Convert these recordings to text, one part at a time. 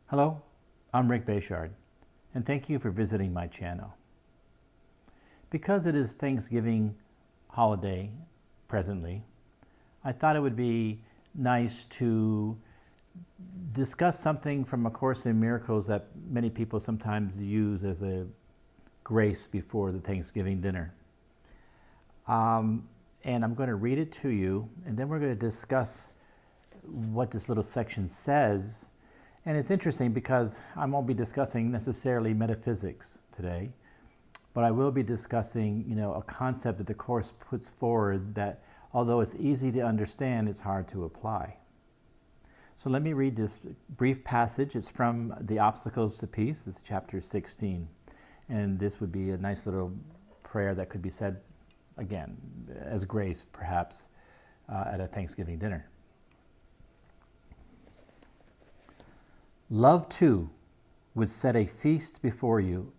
Hello, I'm Rick Bayshard, and thank you for visiting my channel. Because it is Thanksgiving holiday presently, I thought it would be nice to discuss something from A Course in Miracles that many people sometimes use as a grace before the Thanksgiving dinner. And I'm going to read it to you, and then we're going to discuss what this little section says. And it's interesting because I won't be discussing necessarily metaphysics today, but I will be discussing, a concept that the Course puts forward that, although it's easy to understand, it's hard to apply. So let me read this brief passage. It's from The Obstacles to Peace. It's chapter 16. And this would be a nice little prayer that could be said, again, as grace, perhaps, at a Thanksgiving dinner. Love, too, would set a feast before you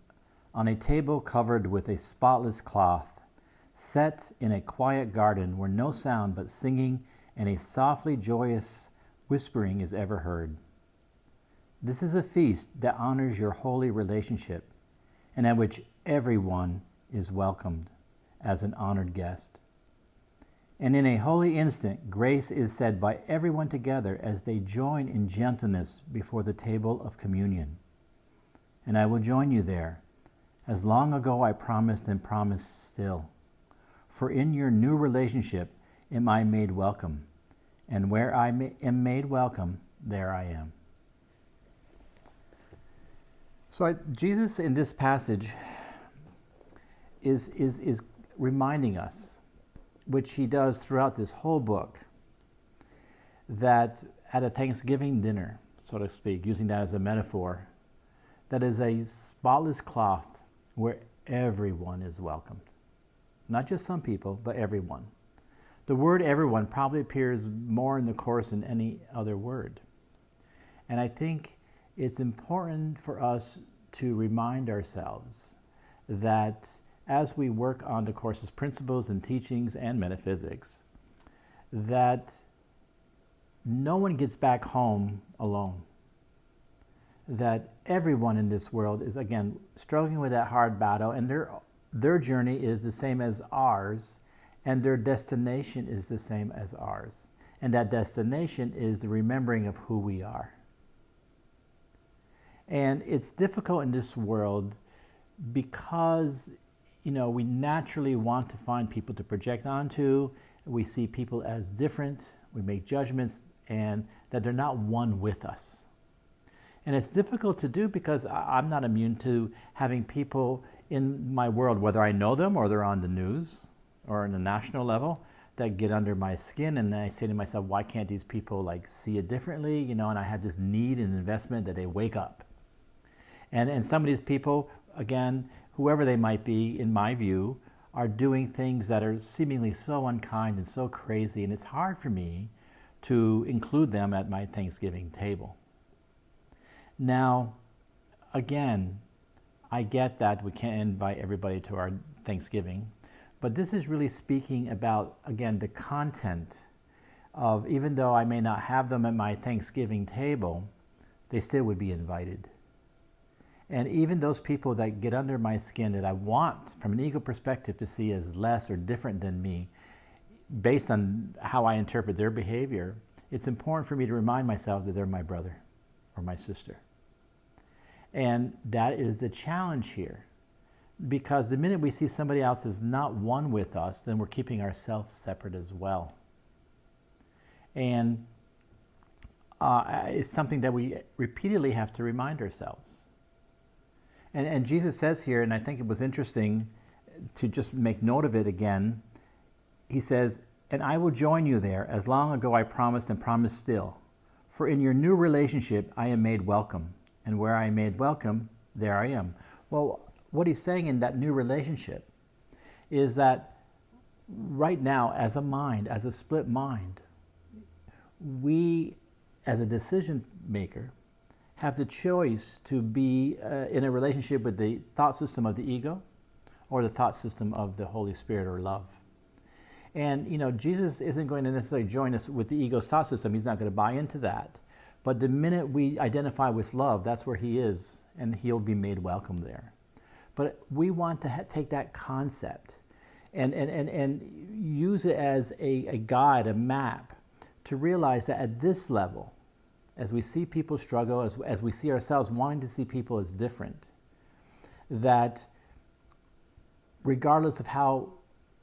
on a table covered with a spotless cloth, set in a quiet garden where no sound but singing and a softly joyous whispering is ever heard. This is a feast that honors your holy relationship and at which everyone is welcomed as an honored guest. And in a holy instant, grace is said by everyone together as they join in gentleness before the table of communion. And I will join you there, as long ago I promised and promise still. For in your new relationship am I made welcome, and where I am made welcome, there I am. So Jesus in this passage is reminding us, which he does throughout this whole book, that at a Thanksgiving dinner, so to speak, using that as a metaphor, that is a spotless cloth where everyone is welcomed. Not just some people, but everyone. The word everyone probably appears more in the Course than any other word. And I think it's important for us to remind ourselves that as we work on the Course's principles and teachings and metaphysics, that no one gets back home alone. That everyone in this world is, again, struggling with that hard battle, and their journey is the same as ours, and their destination is the same as ours. And that destination is the remembering of who we are. And it's difficult in this world because we naturally want to find people to project onto. We see people as different. We make judgments, and that they're not one with us. And it's difficult to do because I'm not immune to having people in my world, whether I know them or they're on the news or on the national level, that get under my skin. And I say to myself, why can't these people see it differently? And I have this need and investment that they wake up. And some of these people, again, whoever they might be, in my view, are doing things that are seemingly so unkind and so crazy, and it's hard for me to include them at my Thanksgiving table. Now, again, I get that we can't invite everybody to our Thanksgiving, but this is really speaking about, again, the content of, even though I may not have them at my Thanksgiving table, they still would be invited. And even those people that get under my skin that I want, from an ego perspective, to see as less or different than me, based on how I interpret their behavior, it's important for me to remind myself that they're my brother or my sister. And that is the challenge here. Because the minute we see somebody else as not one with us, then we're keeping ourselves separate as well. And it's something that we repeatedly have to remind ourselves. And Jesus says here, and I think it was interesting to just make note of it again, he says, and I will join you there, as long ago I promised and promise still. For in your new relationship I am made welcome, and where I am made welcome, there I am. Well, what he's saying in that new relationship is that right now, as a mind, as a split mind, we, as a decision maker, have the choice to be in a relationship with the thought system of the ego or the thought system of the Holy Spirit or love. And, Jesus isn't going to necessarily join us with the ego's thought system. He's not going to buy into that. But the minute we identify with love, that's where he is, and he'll be made welcome there. But we want to take that concept and use it as a guide, a map, to realize that at this level, as we see people struggle, as we see ourselves wanting to see people as different, that regardless of how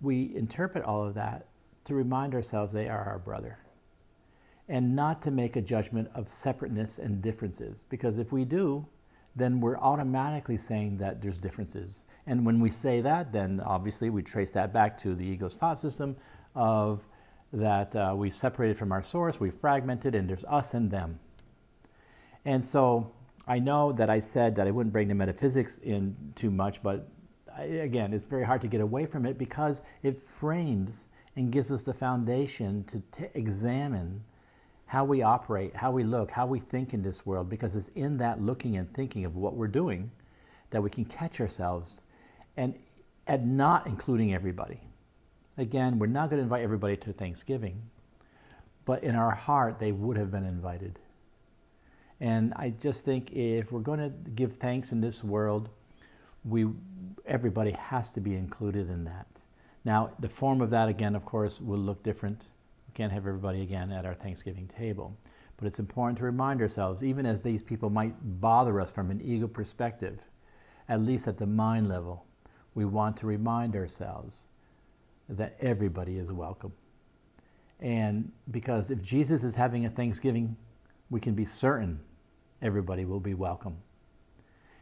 we interpret all of that, to remind ourselves they are our brother. And not to make a judgment of separateness and differences. Because if we do, then we're automatically saying that there's differences. And when we say that, then obviously we trace that back to the ego's thought system of that we've separated from our source, we've fragmented, and there's us and them. And so I know that I said that I wouldn't bring the metaphysics in too much, but again, it's very hard to get away from it because it frames and gives us the foundation to examine how we operate, how we look, how we think in this world, because it's in that looking and thinking of what we're doing that we can catch ourselves and not including everybody. Again, we're not going to invite everybody to Thanksgiving, but in our heart, they would have been invited. And I just think if we're going to give thanks in this world, everybody has to be included in that. Now, the form of that, again, of course, will look different. We can't have everybody, again, at our Thanksgiving table. But it's important to remind ourselves, even as these people might bother us from an ego perspective, at least at the mind level, we want to remind ourselves that everybody is welcome. And because if Jesus is having a Thanksgiving, we can be certain everybody will be welcome.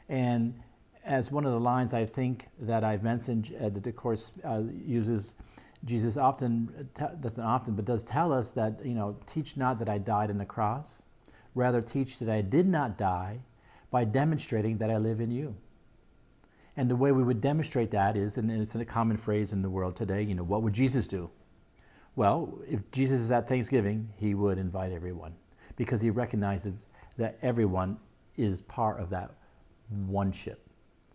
And as one of the lines I think that I've mentioned that the Course uses, Jesus often, doesn't often, but does tell us that, teach not that I died on the cross, rather teach that I did not die by demonstrating that I live in you. And the way we would demonstrate that is, and it's a common phrase in the world today, what would Jesus do? Well, if Jesus is at Thanksgiving, he would invite everyone because he recognizes that everyone is part of that one-ship,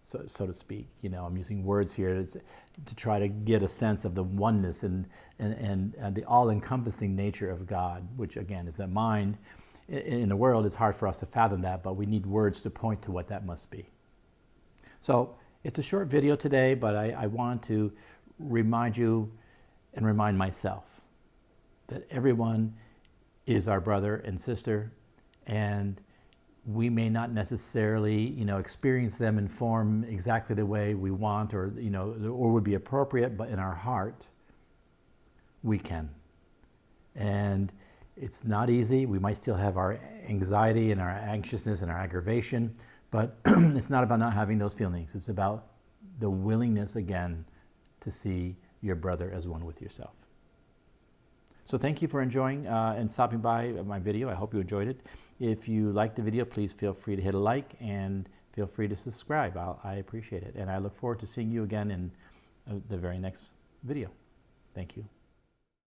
so to speak. I'm using words here to try to get a sense of the oneness and the all-encompassing nature of God, which again is that mind. In the world, it's hard for us to fathom that, but we need words to point to what that must be. So it's a short video today, but I want to remind you and remind myself that everyone is our brother and sister, and we may not necessarily, experience them in form exactly the way we want or would be appropriate, but in our heart, we can. And it's not easy. We might still have our anxiety and our anxiousness and our aggravation, but it's not about not having those feelings. It's about the willingness, again, to see your brother as one with yourself. So thank you for enjoying and stopping by my video. I hope you enjoyed it. If you liked the video, please feel free to hit a like and feel free to subscribe. I appreciate it. And I look forward to seeing you again in the very next video. Thank you.